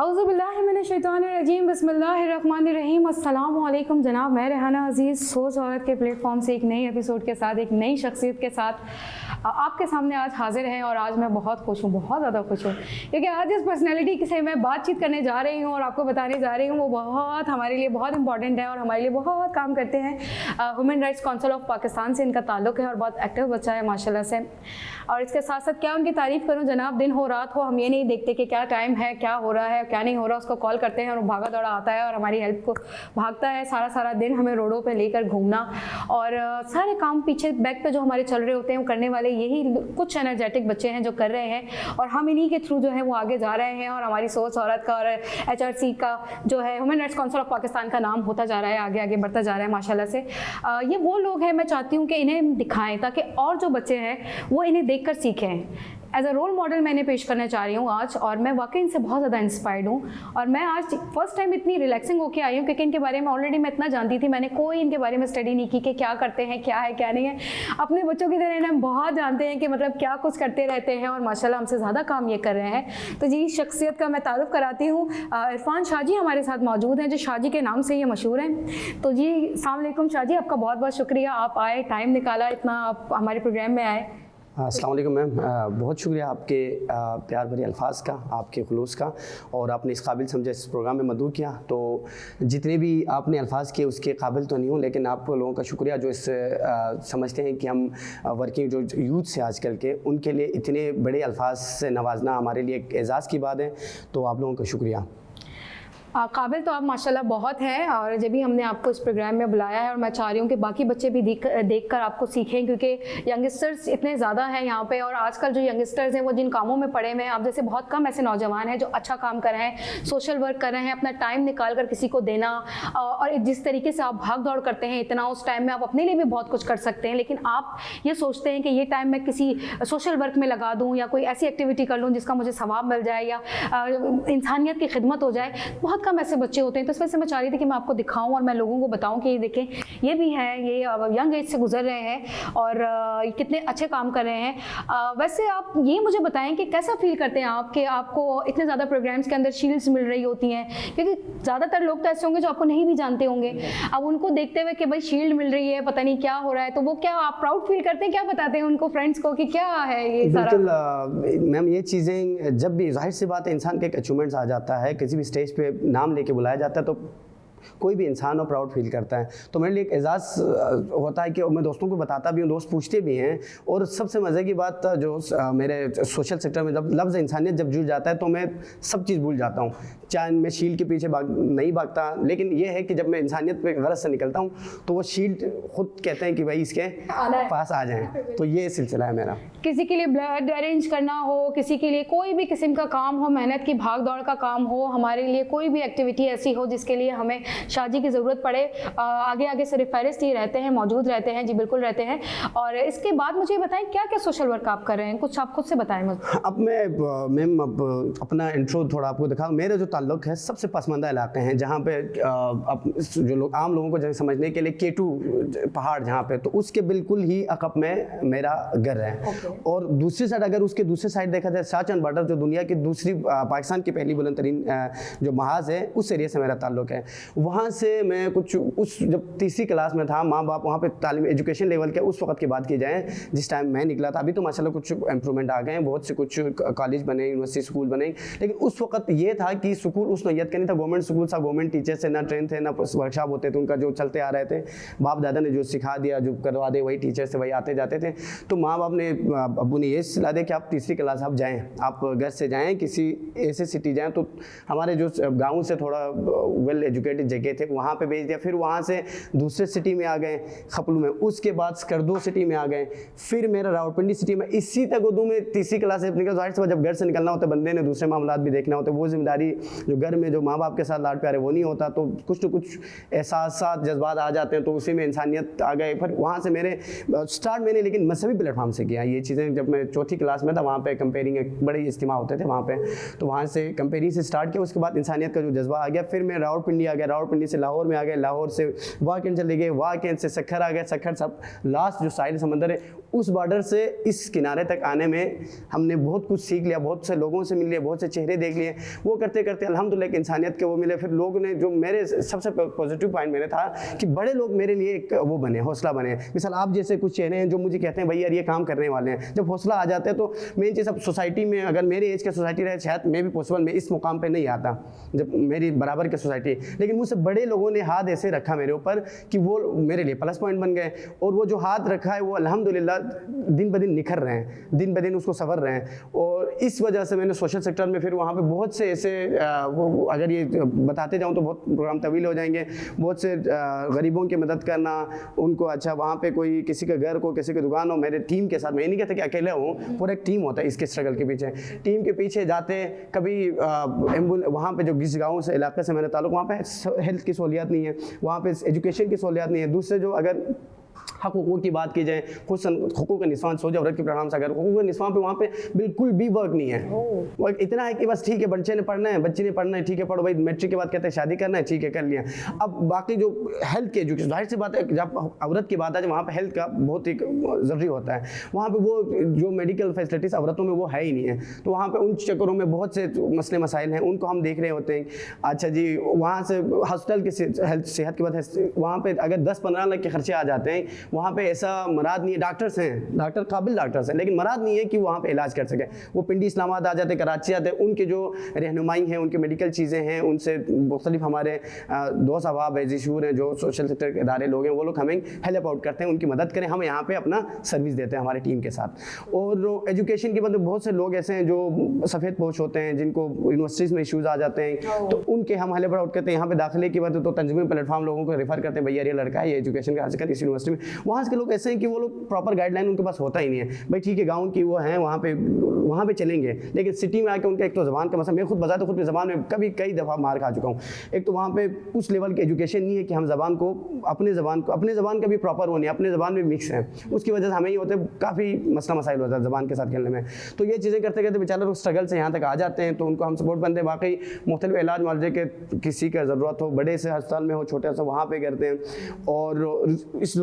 औज़ुबिल्लाहिमिनश्शैतानिर्रजीम बिस्मिल्लाहिर्रहमानिर्रहीम। अस्सलाम वालेकुम जनाब, मैं रेहाना अज़ीज़ सोच औरत के प्लेटफॉर्म से एक नई एपिसोड के साथ, एक नई शख्सियत के साथ आपके सामने आज हाजिर हैं। और आज मैं बहुत खुश हूँ, बहुत ज़्यादा खुश हूँ, क्योंकि आज जिस पर्सनैलिटी से मैं बातचीत करने जा रही हूँ और आपको बताने जा रही हूँ वो बहुत हमारे लिए बहुत इंपॉर्टेंट है और हमारे लिए बहुत काम करते हैं। Human rights council of Pakistan से इनका ताल्लुक़ है और बहुत एक्टिव बच्चा है माशाल्लाह से। और इसके साथ साथ क्या उनकी तारीफ़ करूँ जनाब, दिन हो रात हो हम ये नहीं देखते कि क्या टाइम है, क्या हो रहा है, क्या नहीं हो रहा, उसको कॉल करते हैं और भागा दौड़ा आता है और हमारी हेल्प को भागता है। सारा दिन हमें रोडों पे लेकर घूमना और सारे काम पीछे बैक पे जो हमारे चल रहे होते हैं वो करने वाले यही कुछ एनर्जेटिक बच्चे हैं जो कर रहे हैं और हम इन्हीं के थ्रू जो है वो आगे जा रहे हैं। और हमारी सोच औरत का और HRC का जो है human rights council of Pakistan का नाम होता जा रहा है, आगे आगे बढ़ता जा रहा है माशाल्लाह से। ये वो लोग हैं, मैं चाहती हूँ कि इन्हें दिखाएं ताकि और जो बच्चे हैं वो इन्हें देख कर सीखें। एज अ रोल मॉडल मैंने पेश करना चाह रही हूँ आज, और मैं वाकई इनसे बहुत ज़्यादा इंस्पायर्ड हूँ। और मैं आज फर्स्ट टाइम इतनी रिलैक्सिंग होकर आई हूँ क्योंकि इनके बारे में ऑलरेडी मैं इतना जानती थी, मैंने कोई इनके बारे में स्टडी नहीं की कि क्या करते हैं, क्या है क्या नहीं है। अपने बच्चों की तरह हम बहुत जानते हैं कि मतलब क्या कुछ करते रहते हैं और माशाल्लाह हमसे ज़्यादा काम ये कर रहे हैं। तो जी शख्सियत का मैं तारुफ कराती हूँ। इरफान शाह जी हमारे साथ मौजूद हैं जो शाह जी के नाम से ये मशहूर हैं। तो जी अस्सलाम वालेकुम शाह जी, आपका बहुत बहुत शुक्रिया, आप आए, टाइम निकाला, इतना आप हमारे प्रोग्राम में आए। अस्सलाम वालेकुम मैम, बहुत शुक्रिया आपके प्यार भरे अल्फाज का, आपके खुलूस का, और आपने इस काबिल समझा इस प्रोग्राम में मदऊ किया। तो जितने भी आपने अल्फाज किए उसके काबिल तो नहीं हूँ, लेकिन आप लोगों का शुक्रिया जो इस समझते हैं कि हम वर्किंग जो यूथ से आजकल के उनके लिए इतने बड़े अल्फाज से नवाजना हमारे लिए एक एज़ाज़ की बात है। तो आप लोगों का शुक्रिया। काबिल तो आप माशाल्लाह बहुत हैं और जब भी हमने आपको इस प्रोग्राम में बुलाया है और मैं चाह रही हूँ कि बाकी बच्चे भी देख कर आपको सीखें, क्योंकि यंगस्टर्स इतने ज़्यादा हैं यहाँ पे। और आजकल जो यंगस्टर्स हैं वो जिन कामों में पड़े हुए हैं, आप जैसे बहुत कम ऐसे नौजवान हैं जो अच्छा काम कर रहे हैं, सोशल वर्क कर रहे हैं, अपना टाइम निकाल कर किसी को देना। और जिस तरीके से आप भाग दौड़ करते हैं इतना, उस टाइम में आप अपने लिए भी बहुत कुछ कर सकते हैं, लेकिन आप ये सोचते हैं कि ये टाइम मैं किसी सोशल वर्क में लगा दूँ या कोई ऐसी एक्टिविटी कर लूँ जिसका मुझे सवाब मिल जाए या इंसानियत की खिदमत हो जाए। बहुत कम ऐसे बच्चे होते हैं। तो इस वजह से मैं चाह रही थी कि मैं आपको दिखाऊं और मैं लोगों को बताऊं कि ये देखें, ये भी हैं, ये यंग एज से गुजर रहे हैं और कितने अच्छे काम कर रहे हैं। वैसे आप ये मुझे बताएं कि कैसा फील करते हैं आप कि आपको इतने ज़्यादा प्रोग्राम्स के अंदर शील्ड्स मिल रही होती हैं, क्योंकि ज़्यादातर लोग तो ऐसे होंगे जो आपको नहीं भी जानते होंगे। अब उनको देखते हुए कि भाई शील्ड मिल रही है, पता नहीं क्या हो रहा है, तो वो क्या आप प्राउड फील करते हैं, क्या बताते हैं उनको फ्रेंड्स को कि क्या है ये सारा? बिल्कुल मैम, ये चीज़ें जब भी जाहिर सी बात है इंसान के एक अचीवमेंट्स आ जाता है, किसी भी स्टेज पे नाम लेके बुलाया जाता है तो कोई भी इंसान हो प्राउड फील करता है। तो मेरे लिए एक एजाज़ होता है कि मैं दोस्तों को बताता भी हूँ, दोस्त पूछते भी हैं। और सबसे मज़े की बात जो मेरे सोशल सेक्टर में जब लफ्ज़ इंसानियत जब जुड़ जाता है तो मैं सब चीज़ भूल जाता हूँ। चाहे मैं शील्ड के पीछे नहीं भागता, लेकिन ये है कि जब मैं इंसानियत पे गलत से निकलता हूँ तो वो शील्ड खुद कहते हैं कि भाई इसके पास आ जाएँ। तो ये सिलसिला है मेरा। किसी के लिए ब्लड अरेंज करना हो, किसी के लिए कोई भी किस्म का काम हो, मेहनत की भाग दौड़ का काम हो, हमारे लिए कोई भी एक्टिविटी ऐसी हो जिसके लिए हमें शाजी की ज़रूरत पड़े, आगे आगे सिर्फ फहरिस्त ही रहते हैं, मौजूद रहते हैं। जी बिल्कुल रहते हैं। और इसके बाद मुझे बताएं क्या क्या सोशल वर्क आप कर रहे हैं, कुछ आप खुद से बताएं मुझे। अब मैं मैम अपना इंट्रो थोड़ा आपको दिखाऊँ। मेरा जो ताल्लुक़ है सबसे पसमानदा इलाके हैं जहाँ पे जो लोग आम लोगों को समझने के लिए K2 पहाड़ जहाँ पे, तो उसके बिल्कुल ही अकब में मेरा घर है। और दूसरी साइड अगर उसके दूसरे साइड देखा जाए शाहजहां बॉर्डर, जो दुनिया की दूसरी पाकिस्तान की पहली बुलंद तरीन जो महाज है, उस एरिया से मेरा ताल्लुक़ है। वहाँ से मैं कुछ उस जब तीसरी क्लास में था, माँ बाप वहाँ पे तालीम एजुकेशन लेवल के उस वक्त की बात की जाए जिस टाइम मैं निकला था, अभी तो माशाल्लाह कुछ इम्प्रूवमेंट आ गए हैं, बहुत से कुछ कॉलेज बने, यूनिवर्सिटी स्कूल बने, लेकिन उस वक्त ये था कि स्कूल उस नौयत का नहीं था। गवर्नमेंट स्कूल था, गवर्नमेंट टीचर से ना ट्रेन थे ना वर्कशॉप होते थे, उनका जो चलते आ रहे थे, बाप दादा ने जो सिखा दिया, जो करवा दे वही टीचर से वही आते जाते थे। तो माँ बाप ने, अब्बू ने ये सलाह दी कि आप तीसरी क्लास आप जाएँ, आप घर से जाएँ, किसी ऐसे सिटी जाएँ। तो हमारे जो गाँव से थोड़ा वेल एजुकेटेड जगह थे वहाँ पे भेज दिया। फिर वहाँ से दूसरे सिटी में आ गए खपलू में, उसके बाद स्कर्दो सिटी में आ गए, फिर मेरा रावलपिंडी सिटी में। इसी तक उर्दू में तीसरी क्लास से निकल, जाहिर से जब घर से निकलना होता है बंदे ने दूसरे मामलात भी देखना होते, वो जिम्मेदारी जो घर में जो माँ बाप के साथ लाड प्यारे वो नहीं होता, तो कुछ न कुछ एहसास जज्बात आ जाते हैं, तो उसी में इंसानियत आ गए। फिर वहाँ से मेरे स्टार्ट मैंने लेकिन मजहबी प्लेटफॉर्म से किया ये चीज़ें। जब मैं चौथी क्लास में था वहाँ पे कंपेयरिंग बड़े इज्तिमा होते थे वहाँ पे, तो वहाँ से कंपेयरिंग से स्टार्ट किया। उसके बाद इंसानियत का जो जज्बा आ गया, फिर मैं रावलपिंडी आ गया, रावलपिंडी से लाहौर में आ गए, लाहौर से वाकेंड चले गए, वाकेंड से सखर आ गए, सखर सब लास्ट जो साहिल समंदर है उस बॉर्डर से इस किनारे तक आने में हमने बहुत कुछ सीख लिया, बहुत से लोगों से मिल लिए, बहुत से चेहरे देख लिए। वो करते करते अल्हम्दुलिल्लाह एक इंसानियत के वो मिले। फिर लोगों ने जो मेरे सबसे पॉजिटिव पॉइंट मेरे था कि बड़े लोग मेरे लिए एक वो बने, हौसला बने। मिसाल आप जैसे कुछ चेहरे हैं जो मुझे कहते हैं भाई यार ये काम करने वाले हैं। जब हौसला आ जाता है तो मेन चीज़ अब सोसाइटी में अगर मेरे एज का सोसाइटी रहे शायद मैं भी पॉसिबल मैं इस मुकाम पर नहीं आता जब मेरी बराबर की सोसाइटी, लेकिन मुझसे बड़े लोगों ने हाथ ऐसे रखा मेरे ऊपर कि वो मेरे लिए प्लस पॉइंट बन गए। और वो जो हाथ रखा है वो अल्हम्दुलिल्लाह दिन ब दिन निखर रहे हैं, दिन ब दिन उसको संवर रहे हैं। और इस वजह से मैंने सोशल सेक्टर में फिर वहाँ पे बहुत से ऐसे वो अगर ये बताते जाऊँ तो बहुत प्रोग्राम तवील हो जाएंगे। बहुत से गरीबों की मदद करना, उनको अच्छा वहाँ पे कोई किसी का घर को किसी की दुकान हो, मेरे टीम के साथ, मैं नहीं कहता कि अकेले हूँ, पूरा एक टीम होता है इसके स्ट्रगल के पीछे। टीम के पीछे जाते कभी वहाँ पे जो जिस गाँव से इलाके से मेरे ताल्लुक, वहाँ पे हेल्थ की सहूलियत नहीं है, वहाँ पे एजुकेशन की सहूलियत नहीं है। दूसरे जो अगर हकूक़ की बात की जाए, कुछ हकूक़ निस्वान सोजा औरत के प्रोग्राम से अगर हकूक़ निस्वान पे वहाँ पे बिल्कुल भी वर्क नहीं है। वो इतना है कि बस ठीक है बच्चे ने पढ़ना है, बच्ची ने पढ़ना है, ठीक है पढ़ो भाई, मैट्रिक के बाद कहते हैं शादी करना है, ठीक है कर लिया। अब बाकी जो हेल्थ के एजुकेशन, जाहिर सी बात है जब औरत की बात है वहाँ पर हेल्थ का बहुत ही ज़रूरी होता है। वहाँ पर वो जो मेडिकल फैसिलिटीज़ औरतों में वो है ही नहीं है, तो वहाँ पर उन चक्करों में बहुत से मसले मसाइल हैं, उनको हम देख रहे होते हैं। अच्छा जी, वहाँ से हॉस्पिटल की सेहत की बात है, वहाँ पर अगर 10-15 लाख के खर्चे आ जाते हैं, वहाँ पे ऐसा मराद नहीं है, डॉक्टर्स हैं, डॉक्टर काबिल डॉक्टर्स हैं, लेकिन मराद नहीं है कि वहाँ पे इलाज कर सके। वो पिंडी इस्लामाबाद आ जाते, कराची आते, उनके जो रहनुमाई हैं, उनके मेडिकल चीज़ें हैं, उनसे मुख्तलिफ हमारे दोस्त अहबाब एजिशूर हैं, जो सोशल सेक्टर के इदारे लोग हैं, वो लोग हमें हेल्प आउट करते हैं, उनकी मदद करें, हम यहाँ पर अपना सर्विस देते हैं हमारी टीम के साथ। और एजुकेशन के मतलब बहुत से लोग ऐसे हैं जो सफ़ेद पोश होते हैं, जिनको यूनिवर्सिटीज़ में इशूज़ आ जाते हैं, तो उनके हम हेल्प आउट करते हैं। यहाँ पे दाखिले की बात है तो तंजीमी प्लेटफॉर्म लोगों को रेफर करते हैं, भैया ये लड़का है, ये एजुकेशन का हासिल कर इस यूनिवर्सिटी में। वहाँ के लोग ऐसे हैं कि वो लोग प्रॉपर गाइडलाइन उनके पास होता ही नहीं है, भाई ठीक है गांव की वो हैं, वहाँ पे चलेंगे, लेकिन सिटी में आके उनका एक तो ज़बान का मसला, मैं खुद बजाते खुद की ज़बान में कभी कई दफ़ा मार खा चुका हूँ। एक तो वहाँ पे उस लेवल की एजुकेशन नहीं है कि हम ज़बान को अपने ज़बान का भी प्रॉपर वो नहीं, अपने ज़बान में मिक्स है, उसकी वजह से हमें ये होते काफ़ी मसला मसाइल होता है ज़बान के साथ खेलने में। तो ये चीज़ें करते करते बेचारे लोग स्ट्रगल से यहाँ तक आ जाते हैं, तो उनको हम सपोर्ट बनते हैं। बाकी मुख्तलिफ इलाज मुआवजे के किसी का ज़रूरत हो, बड़े से अस्पताल में हो, छोटे से वहाँ पर करते हैं। और इस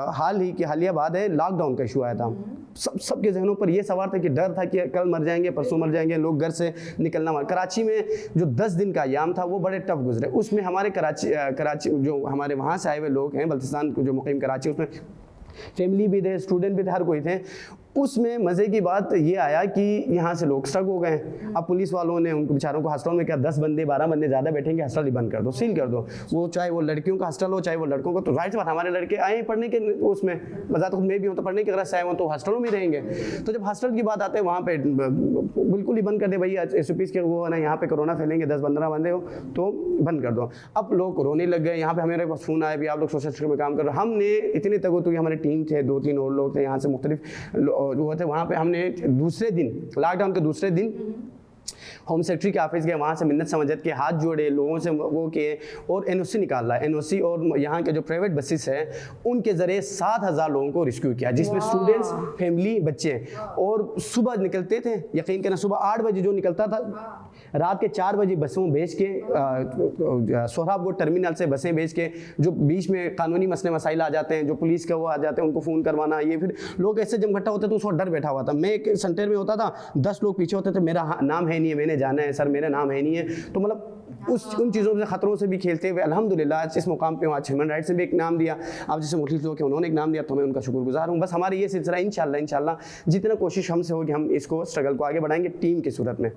हालिया बात है, लॉकडाउन का इशू आया था, सबके जहनों पर यह सवाल था कि डर था कि कल मर जाएंगे, परसों मर जाएंगे, लोग घर से निकलना। कराची में जो 10 दिन का अयाम था वो बड़े टफ गुजरे। उसमें हमारे कराची जो हमारे वहाँ से आए हुए लोग हैं, बल्तिस्तान जो मुकीम कराची, उसमें फैमिली भी थे, स्टूडेंट भी थे, हर कोई थे। उसमें मज़े की बात ये आया कि यहाँ से लोग स्ट्रक हो गए। अब पुलिस वालों ने उनको बेचारों को हॉस्टल में क्या 10 बंदे 12 बंदे ज़्यादा बैठेंगे, हॉस्टल ही बंद कर दो, सील कर दो। वो चाहे वो लड़कियों का हॉस्टल हो चाहे वो लड़कों का। तो जाहिर सी बात हमारे लड़के आए पढ़ने के उसमें, मज़ा तो मैं भी हूँ तो पढ़ने की गरज से आए हुए तो हॉस्टलों में रहेंगे। तो जब हॉस्टल की बात आते हैं वहाँ पर बिल्कुल ही बंद कर दे, भैया SOPs के वो है ना, यहाँ पे कोरोना फैलेंगे, 10-15 बंदे हो तो बंद कर दो। अब लोग रोने लग गए। यहाँ पे हमारे पास फ़ोन आया भी आप लोग सोशल सेक्टर में काम कर रहे हो। हमने इतने तक तो हमारी टीम थे, 2-3 और लोग थे यहाँ से मुख्तलिफ वो थे। वहाँ पर हमने दूसरे दिन, लॉकडाउन के दूसरे दिन होम सेक्रेटरी के ऑफिस गए, वहाँ से मिन्नत समझत के हाथ जोड़े, लोगों से वो किए और NOC निकाला। NOC और यहाँ के जो प्राइवेट बसेस हैं उनके ज़रिए 7,000 लोगों को रेस्क्यू किया, जिसमें स्टूडेंट्स, फैमिली, बच्चे। और सुबह निकलते थे, यकीन करना सुबह 8 बजे जो निकलता था, रात के 4 बजे बसों भेज के सोहराबगढ़ टर्मिनल से बसें भेज के, जो बीच में कानूनी मसले मसाइल आ जाते हैं, जो पुलिस का वो आ जाते हैं, उनको फ़ोन करवाना। ये फिर लोग ऐसे जब इकट्ठा होते तो उसको डर बैठा हुआ था। मैं एक सेंटर में होता था, 10 लोग पीछे होते थे, मेरा नाम है नहीं है, मैंने जाना है सर, मेरा नाम है नहीं है। तो मतलब उन चीज़ों से ख़तरों से भी खेलते हुए अल्हम्दुलिल्लाह आज इस मुकाम पे हूँ। आज ह्यूमन राइट्स ने भी एक नाम दिया, अब जैसे मुख्तलिफ लोग हैं उन्होंने एक नाम दिया, तो मैं उनका शुक्रगुजार हूँ। बस हमारी ये सिलसिला इंशाल्लाह जितना कोशिश हमसे होगी हम इसको स्ट्रगल को आगे बढ़ाएंगे टीम की सूरत में।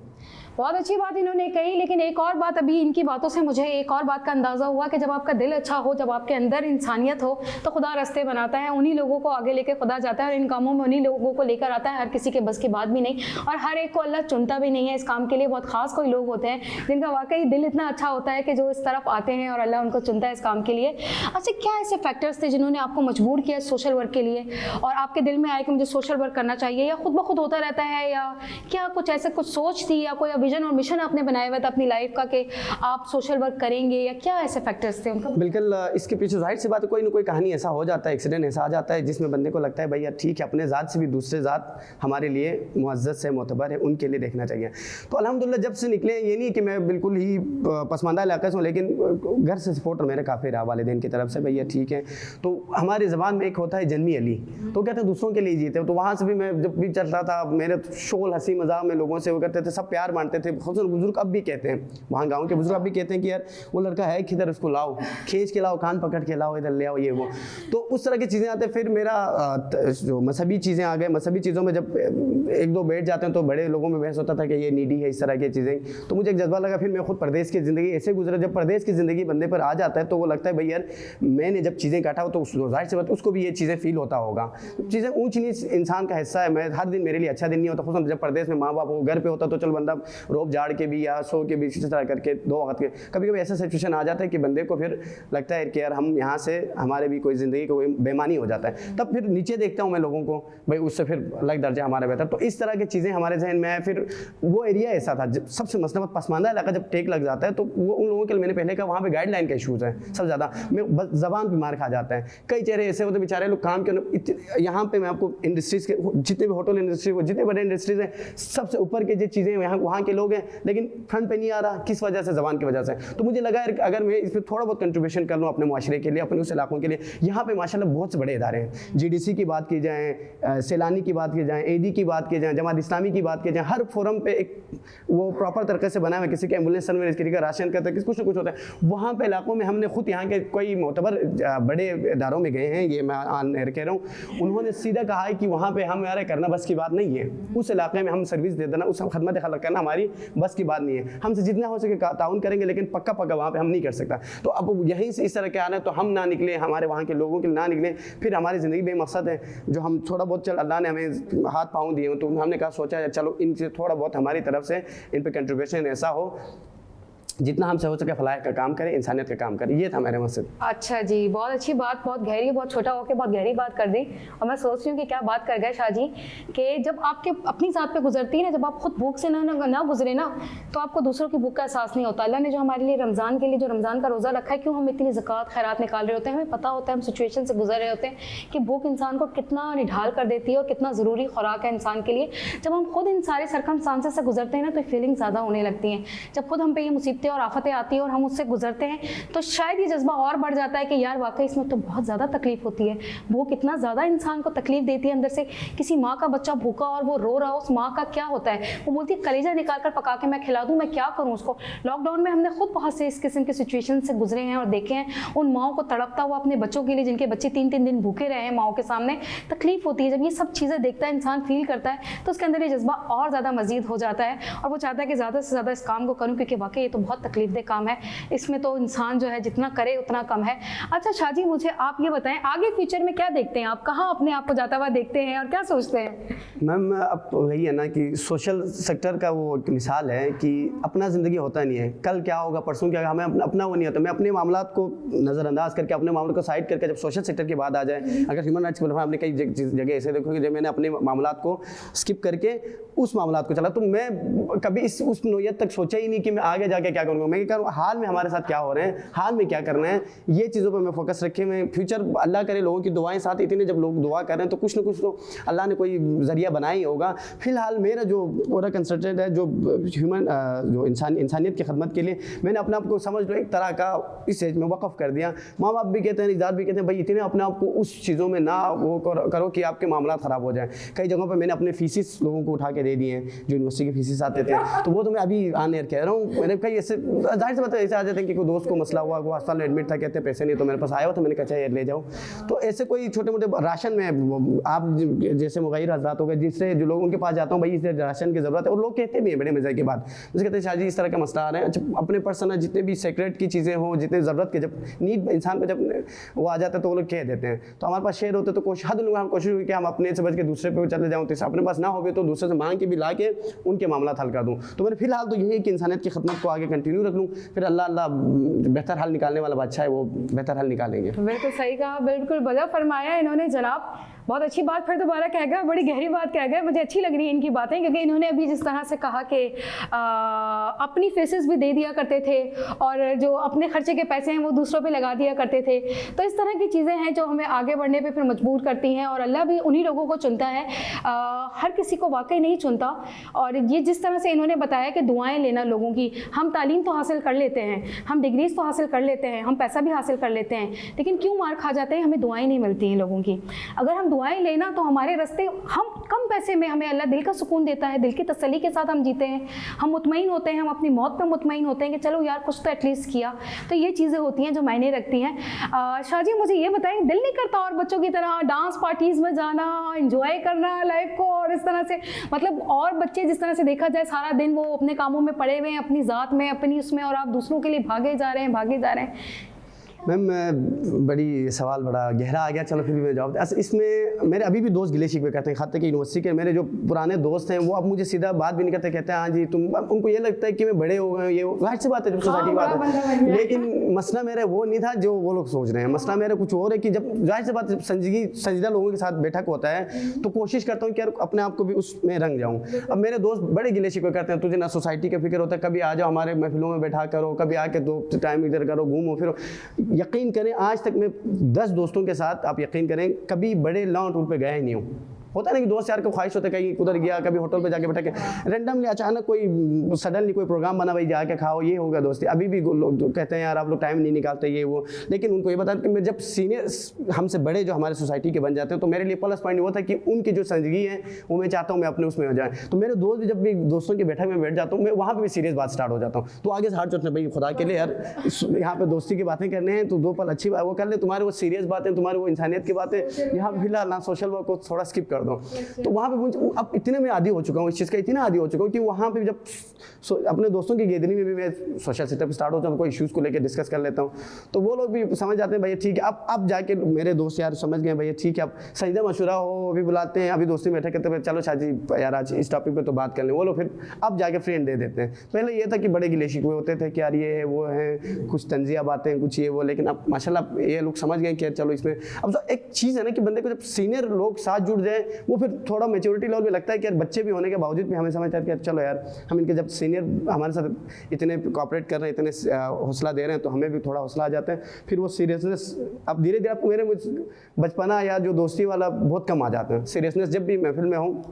बहुत अच्छी बात इन्होंने कही, लेकिन एक और बात, अभी इनकी बातों से मुझे एक और बात का अंदाज़ा हुआ कि जब आपका दिल अच्छा हो, जब आपके अंदर इंसानियत हो, तो खुदा रास्ते बनाता है, उन्हीं लोगों को आगे लेके खुदा जाता है और इन कामों में उन्हीं लोगों को लेकर आता है। हर किसी के बस की बात भी नहीं, और हर एक को अल्लाह चुनता भी नहीं है इस काम के लिए। बहुत ख़ास कोई लोग होते हैं जिनका वाकई दिल इतना अच्छा होता है कि जो इस तरफ आते हैं और अल्लाह उनको चुनता है इस काम के लिए। अच्छा, क्या ऐसे फैक्टर्स थे जिन्होंने आपको मजबूर किया सोशल वर्क के लिए, और आपके दिल में आया कि मुझे सोशल वर्क करना चाहिए, या खुद ब खुद होता रहता है, या क्या कुछ ऐसे कुछ सोच थी या कोई विजन और मिशन मिशन आपने बनाया हुआ था अपनी लाइफ का कि आप सोशल वर्क करेंगे, या क्या ऐसे फैक्टर्स थे उनका? बिल्कुल, इसके पीछे जाहिर सी बात है कोई ना कोई कहानी ऐसा हो जाता है, एक्सीडेंट ऐसा आ जाता है जिसमें बंदे को लगता है भाई यार ठीक है, अपने ज़ात से भी दूसरे ज़ात हमारे लिए मुअज़्ज़ज़ है, मोतबर है, उनके लिए देखना चाहिए। तो अल्हम्दुलिल्लाह जब से निकले, ये नहीं कि मैं बिल्कुल ही पसमानदा इलाके से हूँ, लेकिन घर से सपोर्ट मेरे काफ़ी रहा वालिदैन की तरफ से, भैया ठीक है। तो हमारी ज़बान में एक होता है जन्मी अली, तो कहते हैं दूसरों के लिए जीते। तो वहाँ से भी मैं जब भी चलता था, मेरे शोल हंसी मजाक में लोगों से वो करते थे, सब प्यार मानते थे। खुद बुजुर्ग अब भी कहते हैं, वहाँ गाँव के बुजुर्ग अब भी कहते हैं कि यार वो लड़का है किधर, उसको लाओ, खींच के लाओ, कान पकड़ के लाओ, इधर ले आओ, ये वो। तो उस तरह की चीज़ें आते हैं। फिर मेरा जो मजहबी चीज़ें आ गए, मजहबी चीज़ों में जब एक दो बैठ जाते हैं तो बड़े लोगों में बहस होता था कि ये नीडी है, इस तरह की चीज़ें। तो मुझे एक जज्बा लगा, फिर मैं खुद प्रदेश की ज़िंदगी ऐसे गुजरा, जब प्रदेश की ज़िंदगी बंदे पर आ जाता है तो वो लगता है भाई यार मैंने जब चीज़ें काटा हो तो जाहिर सी बात उसको भी ये चीज़ें फील होता होगा। चीज़ें ऊँच नीच इंसान का हिस्सा है। मैं हर दिन मेरे लिए अच्छा दिन नहीं होता, खुद जब प्रदेश में माँ बाप हो, घर पे होता तो चल बंदा रोब झाड़ के भी या सो के भी इसी तरह करके 2 वक्त के, कभी कभी ऐसा सिचुएशन आ जाता है कि बंदे को फिर लगता है कि यार हम यहाँ से हमारे भी कोई ज़िंदगी को बेमानी हो जाता है। तब फिर नीचे देखता हूँ मैं लोगों को, भाई उससे फिर अलग दर्जा हमारा बेहतर। तो इस तरह की चीज़ें हमारे जहन में है। फिर वो एरिया ऐसा था सबसे मसला पसमानदा इलाका जब टेक लग जाता है तो वो उन लोगों के लिए, मैंने पहले कहा वहाँ पे गाइडलाइन का इशूज़ है सबसे ज़्यादा। मैं ज़बान पर मार खा जाता है। कई चेहरे ऐसे होते बेचारे लोग काम के, यहाँ पे मैं आपको इंडस्ट्रीज़ के जितने भी होटल इंडस्ट्री हो, जितने बड़े इंडस्ट्रीज़ हैं, सबसे ऊपर के जो चीज़ें यहाँ वहाँ के लोग हैं, लेकिन फ्रंट पे नहीं आ रहा। किस वजह से? ज़बान की वजह से। तो मुझे लगा अगर मैं इसमें थोड़ा बहुत कंट्रीब्यूशन कर लूँ अपने मुआशरे के लिए, अपने उस इलाकों के लिए। यहाँ पे माशाल्लाह बहुत से बड़े इदारे हैं। GDC की बात की जाए, सैलानी की बात की जाए, AD की बात की जाए, जमात इस्लामी की बात की जाए, हर फोरम पे एक वो प्रॉपर तरीके से बना हुआ है। किसी के एम्बुलेंस सर्विस, किसी का राशन करता है, कुछ ना कुछ होता है। वहाँ पे इलाकों में हमने खुद यहाँ के कोई मोतबर बड़े इदारों में गए हैं, ये मैं कह रहा हूँ, उन्होंने सीधा कहा है कि वहाँ पे हम यार करना बस की बात नहीं है। उस इलाके में हम सर्विस दे देना, उस खदमत खलक करना हमारी बस की बात नहीं है। हमसे जितना हो सके ताउन करेंगे, लेकिन पक्का वहाँ पे हम नहीं कर सकता। तो अब यहीं से इस तरह के आ रहे हैं तो हम ना निकले, हमारे वहाँ के लोगों के लिए ना निकले, फिर हमारी ज़िंदगी बेमकसद है। जो हम थोड़ा बहुत चल, अल्लाह ने हमें हाथ पाँव दिए, तो हमने कहा सोचा चलो इनसे थोड़ा बहुत हमारी तरफ से इन पे कंट्रीब्यूशन ऐसा हो जितना हमसे हो सके फलाह का काम करें, इंसानियत का काम करें। ये था मेरे मकसद। अच्छा जी, बहुत अच्छी बात, बहुत गहरी, बहुत छोटा होकर बहुत गहरी बात कर दी। और मैं सोच रही हूँ कि क्या बात कर गए शाह जी, कि जब आपके अपनी ज़ात पे गुजरती है ना, जब आप खुद भूख से ना गुजरे ना, तो आपको दूसरों की भूख का एहसास नहीं होता। अल्लाह ने जो हमारे लिए रमज़ान के लिए जो रमज़ान का रोज़ा रखा है, क्यों हम इतनी ज़कात खैरात निकाल रहे होते हैं, हमें पता होता है, हम सिचुएशन से गुजर रहे होते हैं कि भूख इंसान को कितना निढाल कर देती है और कितना ज़रूरी खुराक है इंसान के लिए। जब हम खुद इन सारे सरकमस्टांसेस से गुजरते हैं ना, तो फीलिंग ज़्यादा होने लगती हैं। जब खुद हम पे ये मुसीबतें और आफतें आती हैं और हम उससे गुजरते हैं, तो शायद ये जज्बा और बढ़ जाता है कि यार वाकई इसमें तो बहुत ज़्यादा तकलीफ होती है। भूख इतना ज़्यादा इंसान को तकलीफ देती है अंदर से। किसी माँ का बच्चा भूखा और वो रो रहा हो, उस माँ का क्या होता है, वो बोलती है कलेजा निकाल कर पका के मैं खिला दूँ, मैं क्या करूँ उसको। लॉकडाउन में हमने खुद बहुत से इस किस्म के सिचुएशन से गुजरे हैं और देखे हैं, उन माओं को तड़पता हुआ अपने बच्चों के लिए, जिनके बच्चे 3-3 दिन भूखे रहे हैं माओं के सामने। तकलीफ होती है। जब ये सब चीज़ें देखता है इंसान, फील करता है, तो उसके अंदर ये जज्बा और ज़्यादा मजीद हो जाता है और वो चाहता है कि ज़्यादा से ज़्यादा इस काम को करूँ, क्योंकि वाकई ये तो बहुत तकलीफदेह काम है। इसमें तो इंसान जो है जितना करे उतना कम है। अच्छा शाह जी, मुझे आप ये बताएं, आगे फ्यूचर में क्या देखते हैं आप, कहाँ अपने आप को जाता हुआ देखते हैं और क्या सोचते हैं? मैम अब वही है ना कि सोशल सेक्टर का वो एक मिसाल है कि अपना ज़िंदगी होता नहीं है, कल क्या होगा, परसों क्या होगा, हमें अपना वो नहीं होता। मैं अपने मामलात को नज़रअंदाज करके, अपने मामलों को साइड करके, जब सोशल सेक्टर की बात आ जाए, अगर ह्यूमन राइट्स की आपने कई जगह ऐसे देखो कि जब मैंने अपने मामलात को स्किप करके उस मामलात को चला, तो मैं कभी उस नोयत तक सोचा ही नहीं कि मैं आगे जाके क्या करूँगा। मैं क्या करूँ, हाल में हमारे साथ क्या हो रहे हैं, हाल में क्या करना है, ये चीज़ों पर मैं फोकस रखे। मैं फ्यूचर अल्लाह करे, लोगों की दुआएं साथ इतने, जब लोग दुआ कर रहे हैं तो कुछ ना कुछ तो अल्लाह ने कोई ज़रिया बनाया ही होगा। फिलहाल मेरा जो पूरा कंसल्टेंट है, जो ह्यूमन जो इंसानियत की खदमत के लिए मैंने अपने आप को समझ लो एक तरह का इस एज में वक़फ़ कर दिया। माँ बाप भी कहते हैं, इजाज़ भी कहते हैं, भाई इतने अपने आप को उस चीज़ों में ना वो करो कि आपके मामला ख़राब हो जाए। कई जगहों पर मैंने अपने फीसिस लोगों को उठा के दे दिए हैं, जो यूनिवर्सिटी के फीसिस आते थे, तो वो तो मैं अभी आने एयर कह रहा हूँ। मैंने कई ऐसे जाहिर से बात ऐसे आ जाते हैं कि कोई दोस्त को मसला हुआ, वो अस्पताल में एडमिट था, कहते पैसे नहीं, तो मेरे पास आया हो तो मैंने कहा चाहिए ले जाओ। तो ऐसे कोई छोटे मोटे राशन में आप जैसे मुगैर हज़रात हो गए, जिससे जो लोग उनके पास जाता हूँ, भाई इसे राशन की ज़रूरत है, और लोग कहते भी हैं बड़े मज़े की बात, मुझे कहते हैं शाह जी इस तरह का मसला आ रहा है। अपने पर्सनल जितने भी सेक्रेट की चीज़ें हों, जितने ज़रूरत के, जब नीड इंसान को जब वो आ जाता है तो वो लोग कह देते हैं। तो हमारे पास शेयर होते तो हम कोशिश हुई कि हम अपने से बच के दूसरे पे चले जाऊँ, तो अपने पास ना हो तो दूसरे से मांग के भी ला के उनके मामला हल कर दूँ। तो मेरे फिलहाल तो यही है कि इंसानियत की खदमत को आगे कंटिन्यू रख लूँ, फिर अल्लाह बेहतर हल निकालने वाला बादशाह है, वो बेहतर हल निकालेंगे। बिल्कुल सही कहा, बिल्कुल बजा फरमाया इन्होंने जनाब। बहुत अच्छी बात फिर दोबारा कह गए, बड़ी गहरी बात कह गए, मुझे अच्छी लग रही है इनकी बातें, क्योंकि इन्होंने अभी जिस तरह से कहा कि अपनी फेसेस भी दे दिया करते थे और जो अपने खर्चे के पैसे हैं वो दूसरों पे लगा दिया करते थे। तो इस तरह की चीज़ें हैं जो हमें आगे बढ़ने पे फिर मजबूर करती हैं, और अल्लाह भी उन्हीं लोगों को चुनता है, हर किसी को वाकई नहीं चुनता। और ये जिस तरह से इन्होंने बताया कि दुआएं लेना लोगों की, हम तालीम तो हासिल कर लेते हैं, हम डिग्रीज तो हासिल कर लेते हैं, हम पैसा भी हासिल कर लेते हैं, लेकिन क्यों मार खा जाते हैं, हमें दुआएं नहीं मिलती हैं लोगों की। अगर हम दुआएं लेना तो हमारे रास्ते, हम कम पैसे में हमें अल्लाह दिल का सुकून देता है, दिल की तसल्ली के साथ हम जीते हैं, हम मुतमईन होते हैं, हम अपनी मौत पर मुतमईन होते हैं कि चलो यार कुछ तो एटलीस्ट किया। तो ये चीज़ें होती हैं जो मायने रखती हैं। शाहजी मुझे ये बताएं, दिल नहीं करता और बच्चों की तरह डांस पार्टीज़ में जाना, इंजॉय करना लाइफ को, और इस तरह से मतलब और बच्चे जिस तरह से देखा जाए सारा दिन वो अपने कामों में पड़े हुए हैं, अपनी ज़ात में, अपनी उसमें, और आप दूसरों के लिए भागे जा रहे हैं। मैम बड़ी सवाल बड़ा गहरा आ गया, चलो फिर भी मैं जवाब दूँ। इसमें मेरे अभी भी दोस्त गिले शिकवे करते हैं, खाते कि यूनिवर्सिटी के मेरे जो पुराने दोस्त हैं वो अब मुझे सीधा बात भी नहीं करते, कहते हैं हाँ जी तुम, उनको ये लगता है कि मैं बड़े हो गए, ये जाहिर सी बात है, सोसाइटी की बात है। लेकिन मसला मेरा वो नहीं था जो वो लोग सोच रहे हैं, मसला मेरा कुछ और है कि जब जाहिर सी बात संजीदा लोगों के साथ बैठक होता है तो कोशिश करता हूँ कि यार अपने आप को भी उसमें रंग जाऊँ। अब मेरे दोस्त बड़े गिले शिकवे करते हैं, तुझे ना सोसाइटी का फिक्र होता है, कभी आ जाओ हमारे महफिलों में बैठा करो, कभी आके दो टाइम इधर करो, घूमो फिरो। यकीन करें आज तक मैं 10 दोस्तों के साथ, आप यकीन करें, कभी बड़े लॉन्ग टूर पे गया ही नहीं हूँ। होता है ना कि दोस्त यार को ख्वाहिश होता है कहीं उधर गया, कभी होटल पे जाके बैठा के रैंडमली अचानक कोई सडनली कोई प्रोग्राम बना, भाई जाके खाओ, ये होगा दोस्ती। अभी भी लोग कहते हैं यार आप लोग टाइम नहीं निकालते ये वो, लेकिन उनको ये बता कि मैं जब सीनियर हमसे बड़े जो हमारे सोसाइटी के बन जाते हैं तो मेरे लिए प्लस पॉइंट वो था कि उनकी जो संजगी है वो मैं चाहता हूँ मैं अपने उसमें हो जाए। तो मेरे दोस्त जब भी दोस्तों की बैठक में बैठ जाता हूँ मैं वहाँ पर भी सीरियस बात स्टार्ट हो जाता हूँ। तो आगे से हाथ जोड़ना, भाई खुदा के लिए यार यहाँ पे दोस्ती की बातें करने हैं तो 2 पल अच्छी बात वो कर ले, तुम्हारे वो सीरियस बातें, तुम्हारे वो इंसानियत की बातें यहाँ फिलहाल ना सोशल वर्क को थोड़ा स्किप कर दो। तो वहाँ पे मुझे अब इतने मैं आदी हो चुका हूँ इस चीज़ का, इतना आदी हो चुका हूँ कि वहाँ पे जब अपने दोस्तों की गैदरिंग में भी मैं सोशल सेटअप स्टार्ट होता हूँ, कोई इश्यूज़ को लेकर डिस्कस कर लेता हूँ, तो वो लोग भी समझ जाते हैं भाई ठीक है। अब जाके मेरे दोस्त यार समझ गए भाई ठीक है, अब सजदा मशुरा हो अभी बुलाते हैं, अभी दोस्ती में बैठे कहते हैं चलो शादी यार आज इस टॉपिक पे तो बात कर लें, वो लोग फिर अब जाके फ्रेंड दे देते हैं। पहले ये था कि बड़े गिले शिकवे होते थे कि यार ये है वो है, कुछ तंजिया बातें कुछ ये वो, लेकिन अब माशाल्लाह ये लोग समझ गए कि चलो इसमें अब तो एक चीज़ है ना कि बंदे को जब सीनियर लोग साथ जुड़ जाए वो फिर थोड़ा मेच्योरिटी लेवल में लगता है कि यार बच्चे भी होने के बावजूद भी हमें समझता है कि यार चलो यार हम इनके जब सीनियर हमारे साथ इतने कोऑपरेट कर रहे हैं, इतने हौसला दे रहे हैं तो हमें भी थोड़ा हौसला आ जाता है। फिर वो सीरियसनेस अब धीरे धीरे आपको मेरे बचपना या जो दोस्ती वाला बहुत कम आ जाता है। सीरियसनेस जब भी महफिल में हूँ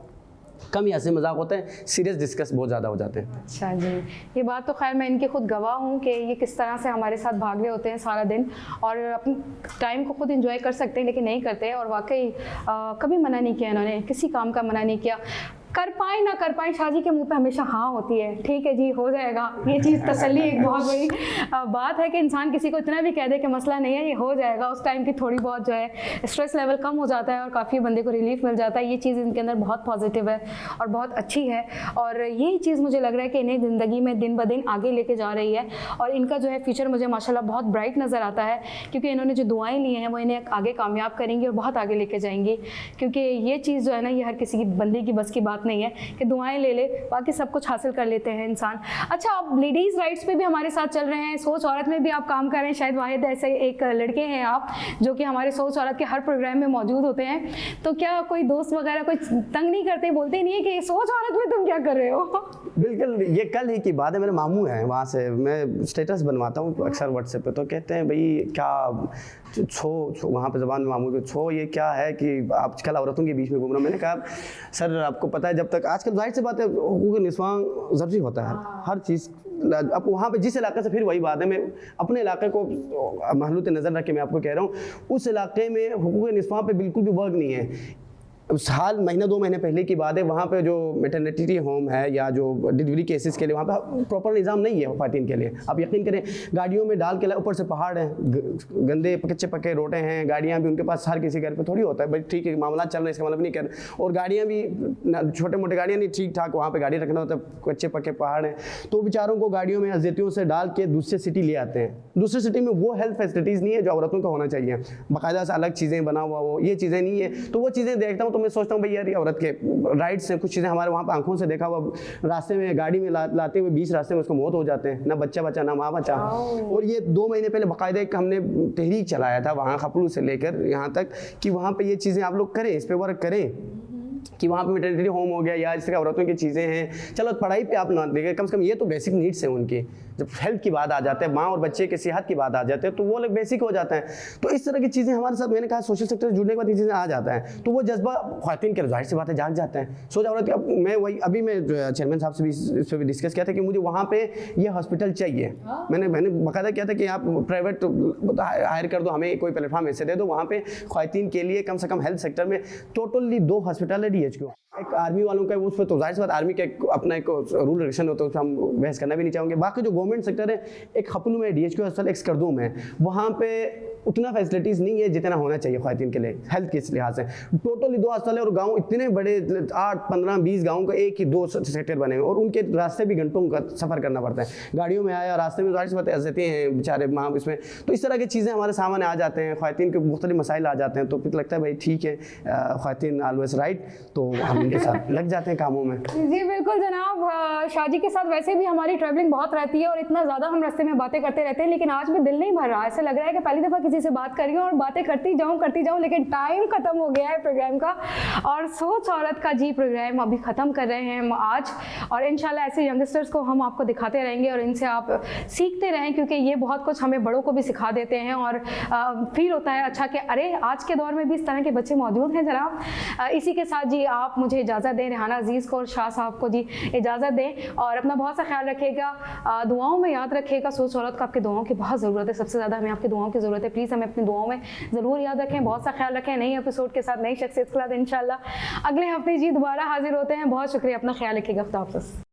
कम ही हंसी मजाक होते हैं, सीरियस डिस्कस बहुत ज़्यादा हो जाते हैं। अच्छा जी, ये बात तो खैर मैं इनके खुद गवाह हूँ कि ये किस तरह से हमारे साथ भाग रहे होते हैं सारा दिन और अपने टाइम को खुद एंजॉय कर सकते हैं लेकिन नहीं करते। और वाकई कभी मना नहीं किया इन्होंने, किसी काम का मना नहीं किया। कर पाए ना कर पाए, शादी के मुंह पे हमेशा हाँ होती है, ठीक है जी हो जाएगा। ये चीज़ तसल्ली एक बहुत बड़ी बात है कि इंसान किसी को इतना भी कह दे कि मसला नहीं है, ये हो जाएगा। उस टाइम की थोड़ी बहुत जो है स्ट्रेस लेवल कम हो जाता है और काफ़ी बंदे को रिलीफ मिल जाता है। ये चीज़ इनके अंदर बहुत पॉजिटिव है और बहुत अच्छी है और यही चीज़ मुझे लग रहा है कि इन्हें ज़िंदगी में दिन ब दिन आगे लेके जा रही है और इनका जो है फ्यूचर मुझे माशाल्लाह बहुत ब्राइट नज़र आता है क्योंकि इन्होंने जो दुआएँ ली हैं वो इन्हें आगे कामयाब करेंगी और बहुत आगे लेके जाएंगी। क्योंकि ये चीज़ जो है ना ये हर किसी की बंदे की बस की बात नहीं है कि दुआएं ले ले, बाकी सब कुछ हासिल कर लेते हैं इंसान। अच्छा, आप लेडीज़ राइट्स पे भी हमारे साथ चल रहे हैं, सोच औरत में भी आप काम कर रहे हैं, शायद वाहिद ऐसे एक लड़के हैं आप जो कि हमारे सोच औरत के हर प्रोग्राम में मौजूद होते हैं। तो क्या कोई दोस्त वगैरह कोई तंग नहीं करते, बोलते नहीं है कि सोच औरत में तुम क्या कर रहे हो? बिल्कुल, ये कल ही की बात है, मेरे मामू हैं वहाँ से, मैं स्टेटस बनवाता हूँ अक्सर व्हाट्सएप पे, तो कहते हैं भाई क्या छो वहाँ पे ज़बान में मामू के छो ये क्या है कि आजकल औरतों के बीच में घूम रहा हूँ। मैंने कहा सर आपको पता है जब तक आजकल जाहिर सी बात है हुकूक निस्वां ज़रूरी होता है हर चीज़। अब वहाँ पे जिस इलाके से, फिर वही बात है, मैं अपने इलाके को महलूत नज़र रख के मैं आपको कह रहा हूँ, उस इलाके में हुकूक निस्वां पे बिल्कुल भी वर्क नहीं है। साल महीना 2 महीने पहले की बात है, वहाँ पे जो मैटरनिटी होम है या जो डिलीवरी केसेस के लिए वहाँ पे प्रॉपर निज़ाम नहीं है ख़वातीन के लिए। आप यकीन करें गाड़ियों में डाल के ऊपर से पहाड़ हैं, गंदे कच्चे पक्के रोटे हैं, गाड़ियाँ भी उनके पास हर किसी घर पे थोड़ी होता है भाई ठीक है मामला चल रहा है इसका मतलब नहीं कर, और गाड़ियाँ भी छोटे मोटे गाड़ियाँ नहीं ठीक ठाक वहाँ पर गाड़ी रखना होता है, कच्चे पक्के पहाड़ हैं। तो बेचारों को गाड़ियों में अज़ियतों से डाल के दूसरे सिटी ले आते हैं। दूसरे सिटी में वो हेल्थ फैसिलिटीज़ नहीं है जो औरतों का होना चाहिए, बाकायदा से अलग चीज़ें बना हुआ वो ये चीज़ें नहीं है। तो वो चीज़ें देखता हूँ तो तो मैं सोचता हूँ भाई यार ये औरत के राइट्स हैं, कुछ चीज़ें हमारे वहाँ पर आंखों से देखा हुआ, रास्ते में गाड़ी में लाते हुए 20 रास्ते में उसको मौत हो जाते हैं, ना बच्चा बचा ना माँ बचा। और ये 2 महीने पहले बाकायदा एक हमने तहरीक चलाया था वहाँ खपलू से लेकर यहाँ तक कि वहाँ पे ये चीज़ें आप लोग करें, इस पे वर्क करें कि वहाँ पे मैटरनिटी होम हो गया या इस तरह औरतों की चीज़ें हैं। चलो पढ़ाई पे आप ना देखें, कम से कम ये तो बेसिक नीड्स हैं उनकी। जब हेल्थ की बात आ जाते हैं, माँ और बच्चे की सेहत की बात आ जाते हैं तो वो लोग बेसिक हो जाते हैं। तो इस तरह की चीज़ें हमारे साथ, मैंने कहा सोशल सेक्टर से जुड़ने के बाद ये चीज़ें आ जाता है तो वो जज्बा ख्वातीन के जाहिर सी बातें जाग जाते हैं। सोचा औरत अब मैं वही अभी मैं चेयरमैन साहब से भी इस पर भी डिस्कस किया था कि मुझे वहाँ पे ये हॉस्पिटल चाहिए। मैंने बाकायदा किया था कि आप प्राइवेट हायर कर दो, हमें कोई प्लेटफॉर्म ऐसे दे दो वहाँ पे ख्वातीन के लिए कम से कम हेल्थ सेक्टर में टोटली 2 हॉस्पिटल है DHQ। एक आर्मी वालों का उस पर तो जाहिर सी बात आर्मी का अपना एक रूल रेगुलेशन होता है, उस पर हम बहस करना भी नहीं चाहेंगे। बाकी जो गवर्नमेंट सेक्टर है, एक खपलू में DHQ अस्पताल, एक स्कर्दू में, वहाँ पे उतना फैसिलिटीज़ नहीं है जितना होना चाहिए ख्वातीन के लिए हेल्थ के लिहाज से। टोटली 2 अस्पताल है और गाँव इतने बड़े 8, 15, 20 गाँव का एक ही 2 सेक्टर बने हुए और उनके रास्ते भी घंटों का सफ़र करना पड़ता है। गाड़ियों में आया, रास्ते में जाहिर सी बात अज़तें हैं बेचारे माँ इसमें। तो इस तरह की चीज़ें हमारे सामने आ जाते हैं, ख्वातीन के मुख्तलिफ मसाइल आ जाते हैं। तो फिर लगता है भाई ठीक है, ख्वातीन ऑलवेज राइट, तो हम उनके साथ लग जाते हैं कामों में। जी बिल्कुल जनाब, शाजी के साथ वैसे भी हमारी ट्रैवलिंग बहुत रहती है और इतना ज़्यादा हम रास्ते में बातें करते रहते हैं, लेकिन आज भी दिल नहीं भर रहा। ऐसे लग रहा है कि पहली दफ़ा किसी से बात कर रही हूँ और बातें करती जाऊँ, लेकिन टाइम ख़त्म हो गया है प्रोग्राम का। और सोच औरत का जी प्रोग्राम अभी ख़त्म कर रहे हैं हम आज, और इंशाल्लाह ऐसे यंगस्टर्स को हम आपको दिखाते रहेंगे और इनसे आप सीखते रहें, क्योंकि ये बहुत कुछ हमें बड़ों को भी सिखा देते हैं और फील होता है अच्छा कि अरे आज के दौर में भी इस तरह के बच्चे मौजूद हैं जनाब। इसी के साथ जी आप मुझे इजाज़त दें, रेहाना अजीज़ को और शाह साहब को जी इजाज़त दें और अपना बहुत सा ख्याल रखिएगा, दुआओं में याद रखिएगा। सोच औरत को आपकी दुआओं की बहुत ज़रूरत है, सबसे ज़्यादा हमें आपकी दुआओं की ज़रूरत है। प्लीज़ हमें अपनी दुआओं में ज़रूर याद रखें, बहुत सा ख्याल रखें। नई एपिसोड के साथ, नई शख्सियत के साथ इंशाल्लाह अगले हफ्ते जी दोबारा हाजिर होते हैं। बहुत शुक्रिया, अपना ख्याल रखिएगा। खुदा हाफ़िज़।